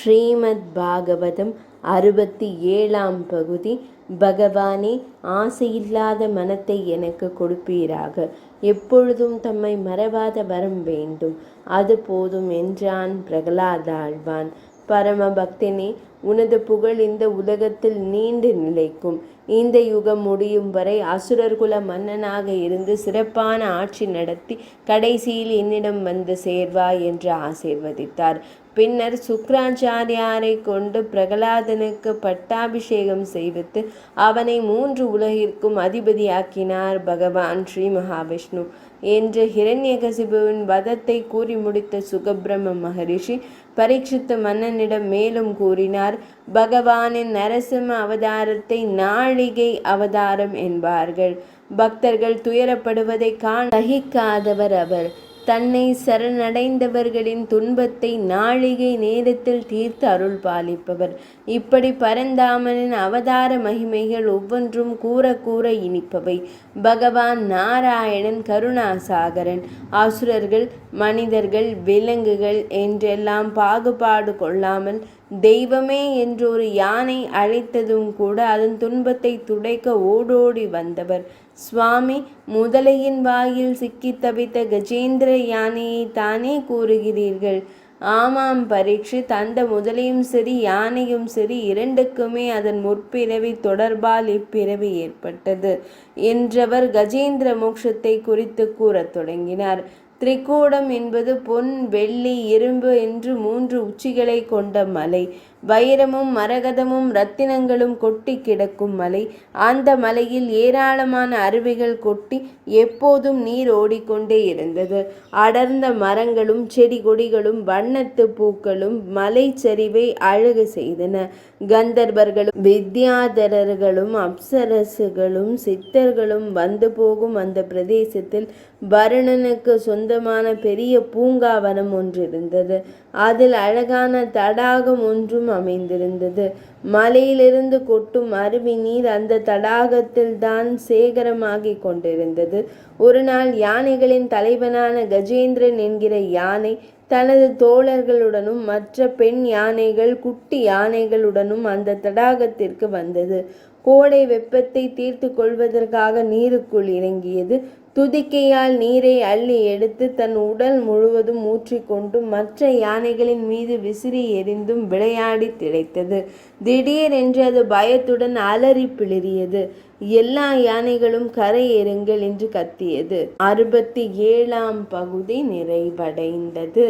ஸ்ரீமத் பாகவதம் 67ஆம் பகுதி. பகவானே, ஆசையில்லாத மனத்தை எனக்கு கொடுப்பீராக. எப்பொழுதும் தம்மை மறவாத வரம் வேண்டும், அது போதும் என்றான் பிரகலாதாழ்வான். பரம பக்தனே, உனது புகழ் இந்த உலகத்தில் நீண்டு நிலைக்கும். இந்த யுகம் முடியும் வரை அசுரர்குல மன்னனாக இருந்து சிறப்பான ஆட்சி நடத்தி கடைசியில் என்னிடம் வந்து சேர்வாய் என்று ஆசீர்வதித்தார். பின்னர் சுக்ராச்சாரியாரை கொண்டு பிரகலாதனுக்கு பட்டாபிஷேகம் செய்வித்து அவனை 3 உலகிற்கும் அதிபதியாக்கினார் பகவான் ஸ்ரீ மகாவிஷ்ணு என்று ஹிரண்யகசிபுவின் வதத்தை கூறி முடித்த சுகபிரம்ம மகரிஷி பரீட்சித்து மன்னனிடம் மேலும் கூறினார். பகவானின் நரசிம்ம அவதாரத்தை நாழிகை அவதாரம் என்பார்கள். பக்தர்கள் துயரப்படுவதை காண சகிக்காதவர் அவர். தன்னை சரணடைந்தவர்களின் துன்பத்தை நாழிகை நேரத்தில் தீர்த்து அருள் பாலிப்பவர். இப்படி பரந்தாமனின் அவதார மகிமைகள் ஒவ்வொன்றும் கூற கூற இனிப்பவை. பகவான் நாராயணன் கருணாசாகரன். அசுரர்கள், மனிதர்கள், விலங்குகள் என்றெல்லாம் பாகுபாடு கொள்ளாமல் தெய்வமே என்றொரு யானை அழைத்ததும் கூட அதன் துன்பத்தை துடைக்க ஓடோடி வந்தவர். சுவாமி, முதலையின் வாயில் சிக்கி தவித்த கஜேந்திர யானையை தானே கூறுகிறீர்கள்? ஆமாம் பரீட்சித், அந்த முதலையும் சரி யானையும் சரி இரண்டுக்குமே அதன் முற்பிறவி தொடர்பால் இப்பிறவி ஏற்பட்டது என்றவர் கஜேந்திர மோட்சத்தை குறித்து கூறத் தொடங்கினார். திரிகூடம் என்பது பொன், வெள்ளி, இரும்பு என்று 3 உச்சிகளை கொண்ட மலை. வைரமும் மரகதமும் இரத்தினங்களும் கொட்டி கிடக்கும் மலை. அந்த மலையில் ஏராளமான அருவிகள் கொட்டி எப்போதும் நீர் ஓடிக்கொண்டே இருந்தது. அடர்ந்த மரங்களும் செடி கொடிகளும் வண்ணத்து பூக்களும் மலை சரிவை அழகு செய்தன. கந்தர்வர்களும் வித்யாதரர்களும் அப்சரசுகளும் சித்தர்களும் வந்து போகும் அந்த பிரதேசத்தில் வருணனுக்கு சொந்தமான பெரிய பூங்காவனம் ஒன்று இருந்தது. அதில் அழகான தடாகம் ஒன்றும் அமைந்திருந்தது. மலையிலிருந்து கொட்டும் அருவி நீர் அந்த தடாகத்தில் தான் சேகரமாகி கொண்டிருந்தது. ஒரு நாள் யானைகளின் தலைவனான கஜேந்திரன் என்கிற யானை தனது தோழர்களுடனும் மற்ற பெண் யானைகள், குட்டி யானைகளுடனும் அந்த தடாகத்திற்கு வந்தது. கோடை வெப்பத்தை தீர்த்து கொள்வதற்காக நீருக்குள் இறங்கியது. துதிக்கையால் நீரை அள்ளி எடுத்து தன் உடல் முழுவதும் ஊற்றிக்கொண்டு மற்ற யானைகளின் மீது விசிறி எறிந்தும் விளையாடி திளைத்தது. திடீரென்று அது பயத்துடன் அலறி பிளிறியது. எல்லா யானைகளும் கரையேறுங்கள் என்று கத்தியது. 67ஆம் பகுதி நிறைவடைந்தது.